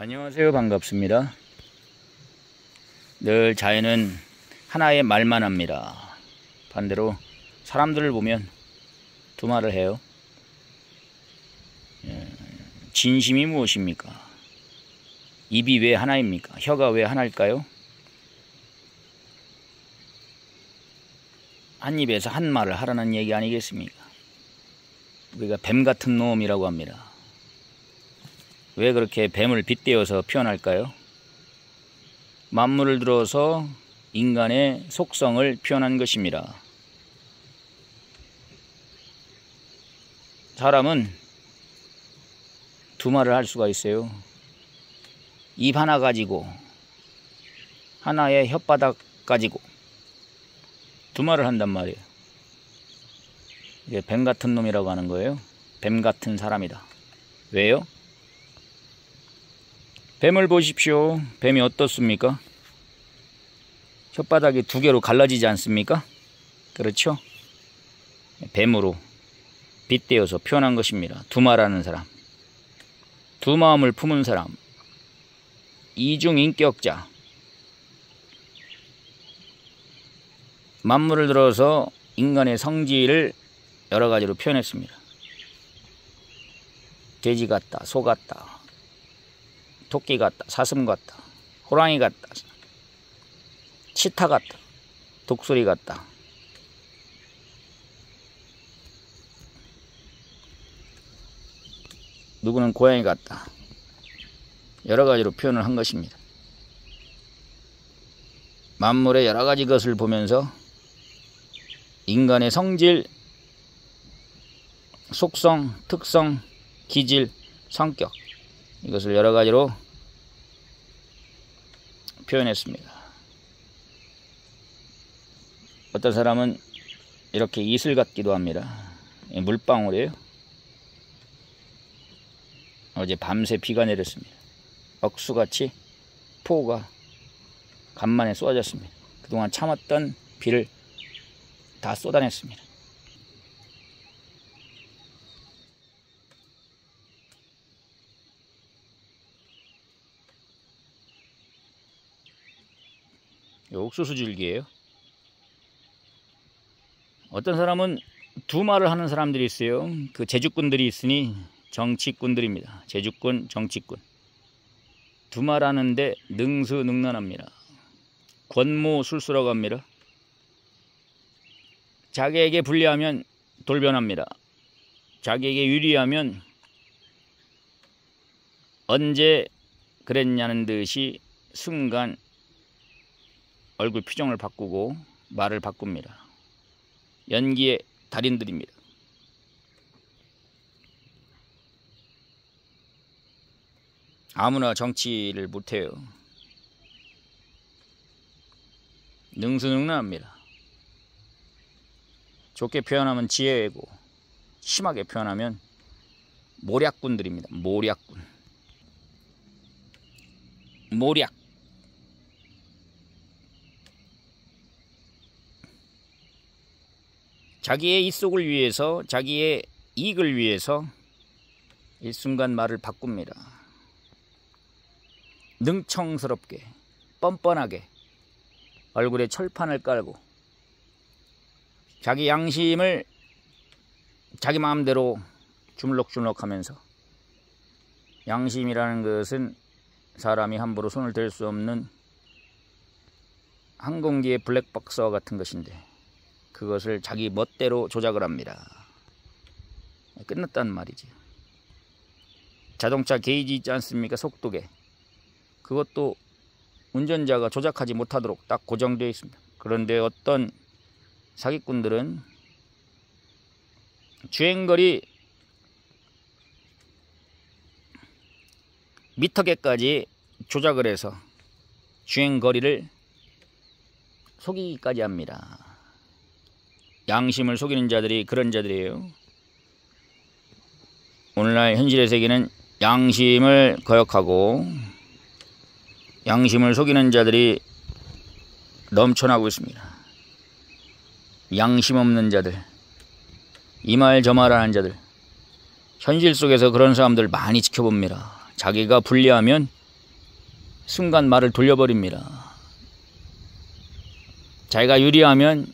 안녕하세요. 반갑습니다. 늘 자연은 하나의 말만 합니다. 반대로 사람들을 보면 두 말을 해요. 진심이 무엇입니까? 입이 왜 하나입니까? 혀가 왜 하나일까요? 한 입에서 한 말을 하라는 얘기 아니겠습니까? 우리가 뱀 같은 놈이라고 합니다. 왜 그렇게 뱀을 빗대어서 표현할까요? 만물을 들어서 인간의 속성을 표현한 것입니다. 사람은 두 말을 할 수가 있어요. 입 하나 가지고 하나의 혓바닥 가지고 두 말을 한단 말이에요. 이게 뱀 같은 놈이라고 하는 거예요. 뱀 같은 사람이다. 왜요? 뱀을 보십시오. 뱀이 어떻습니까? 혓바닥이 두 개로 갈라지지 않습니까? 그렇죠? 뱀으로 빗대어서 표현한 것입니다. 두 말하는 사람, 두 마음을 품은 사람, 이중인격자. 만물을 들어서 인간의 성질을 여러 가지로 표현했습니다. 돼지 같다, 소 같다, 토끼 같다, 사슴 같다, 호랑이 같다, 치타 같다, 독수리 같다. 누구는 고양이 같다. 여러 가지로 표현을 한 것입니다. 만물의 여러 가지 것을 보면서 인간의 성질, 속성, 특성, 기질, 성격, 이것을 여러 가지로 표현했습니다. 어떤 사람은 이렇게 이슬 같기도 합니다. 물방울이에요. 어제 밤새 비가 내렸습니다. 억수같이 폭우가 간만에 쏟아졌습니다. 그동안 참았던 비를 다 쏟아냈습니다. 옥수수 줄기예요. 어떤 사람은 두 말을 하는 사람들이 있어요. 그 제주꾼들이 있으니 정치꾼들입니다. 제주꾼, 정치꾼. 두 말 하는데 능수능란합니다. 권모술수라고 합니다. 자기에게 불리하면 돌변합니다. 자기에게 유리하면 언제 그랬냐는 듯이 순간 얼굴 표정을 바꾸고 말을 바꿉니다. 연기의 달인들입니다. 아무나 정치를 못해요. 능수능란합니다. 좋게 표현하면 지혜고, 심하게 표현하면 모략꾼들입니다. 모략꾼. 모략. 자기의 입속을 위해서, 자기의 이익을 위해서 일순간 말을 바꿉니다. 능청스럽게, 뻔뻔하게 얼굴에 철판을 깔고 자기 양심을 자기 마음대로 주물럭주물럭하면서, 양심이라는 것은 사람이 함부로 손을 댈 수 없는 항공기의 블랙박스와 같은 것인데 그것을 자기 멋대로 조작을 합니다. 끝났단 말이지. 자동차 게이지 있지 않습니까? 속도계. 그것도 운전자가 조작하지 못하도록 딱 고정되어 있습니다. 그런데 어떤 사기꾼들은 주행거리 미터계까지 조작을 해서 주행거리를 속이기까지 합니다. 양심을 속이는 자들이 그런 자들이에요. 오늘날 현실의 세계는 양심을 거역하고 양심을 속이는 자들이 넘쳐나고 있습니다. 양심 없는 자들, 이 말 저 말 하는 자들, 현실 속에서 그런 사람들 많이 지켜봅니다. 자기가 불리하면 순간 말을 돌려버립니다. 자기가 유리하면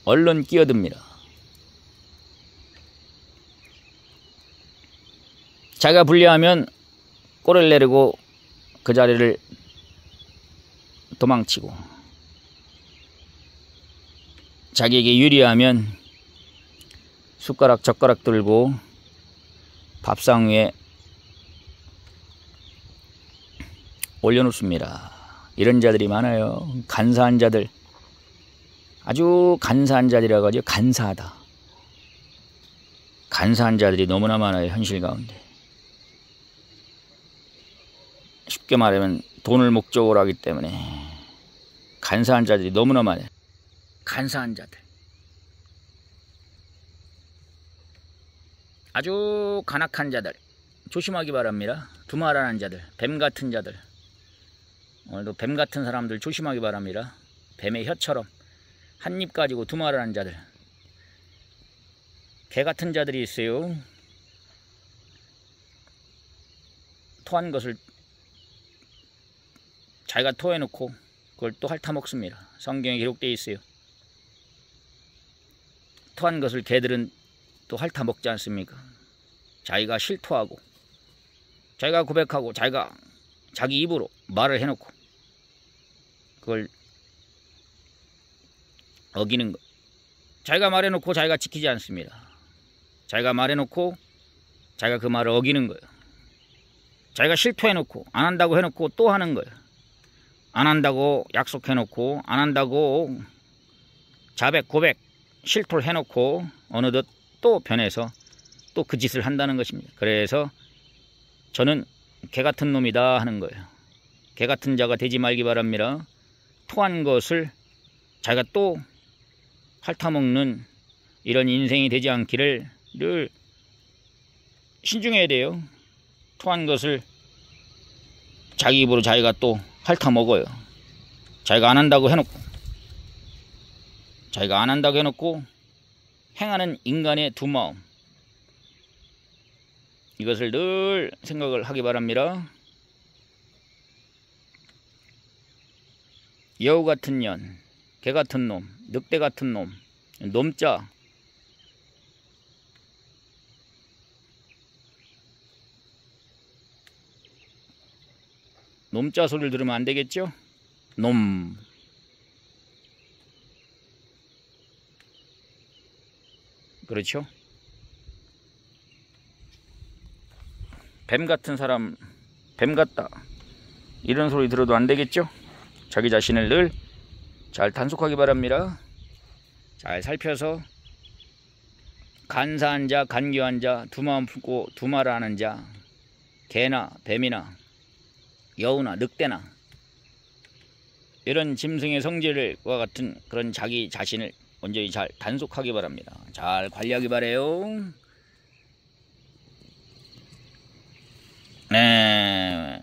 얼른 끼어듭니다. 자기가 불리하면 꼬리를 내리고 그 자리를 도망치고, 자기에게 유리하면 숟가락 젓가락 들고 밥상 위에 올려놓습니다. 이런 자들이 많아요. 간사한 자들, 아주 간사한 자들이라고 하죠. 간사하다. 간사한 자들이 너무나 많아요. 현실 가운데. 쉽게 말하면 돈을 목적으로 하기 때문에 간사한 자들이 너무나 많아요. 간사한 자들, 아주 간악한 자들 조심하기 바랍니다. 두말하는 자들, 뱀 같은 자들, 오늘도 뱀 같은 사람들 조심하기 바랍니다. 뱀의 혀처럼 한 입 가지고 두말하는 자들, 개 같은 자들이 있어요. 토한 것을 자기가 토해놓고 그걸 또 핥아먹습니다. 성경에 기록되어 있어요. 토한 것을 개들은 또 핥아먹지 않습니까? 자기가 실토하고, 자기가 고백하고, 자기가 자기 입으로 말을 해놓고 그걸 어기는 것. 자기가 말해놓고 자기가 지키지 않습니다. 자기가 말해놓고 자기가 그 말을 어기는 거예요. 자기가 실토해놓고 안 한다고 해놓고 또 하는 거예요. 안 한다고 약속해놓고, 안 한다고 자백 고백 실토를 해놓고 어느덧 또 변해서 또 그 짓을 한다는 것입니다. 그래서 저는 개 같은 놈이다 하는 거예요. 개 같은 자가 되지 말기 바랍니다. 토한 것을 자기가 또 핥아먹는 이런 인생이 되지 않기를 늘 신중해야 돼요. 토한 것을 자기 입으로 자기가 또 핥아먹어요. 자기가 안 한다고 해놓고, 자기가 안 한다고 해놓고 행하는 인간의 두 마음, 이것을 늘 생각을 하기 바랍니다. 여우 같은 년, 개 같은 놈, 늑대 같은 놈, 놈자, 놈자 소리를 들으면 안 되겠죠? 놈. 그렇죠? 뱀 같은 사람, 뱀 같다, 이런 소리 들어도 안 되겠죠? 자기 자신을 늘 잘 단속하기 바랍니다. 잘 살펴서 간사한 자, 간교한 자, 두 마음 품고 두 말 하는 자, 개나 뱀이나 여우나 늑대나 이런 짐승의 성질과 같은 그런 자기 자신을 온전히 잘 단속하기 바랍니다. 잘 관리하기 바래요. 네.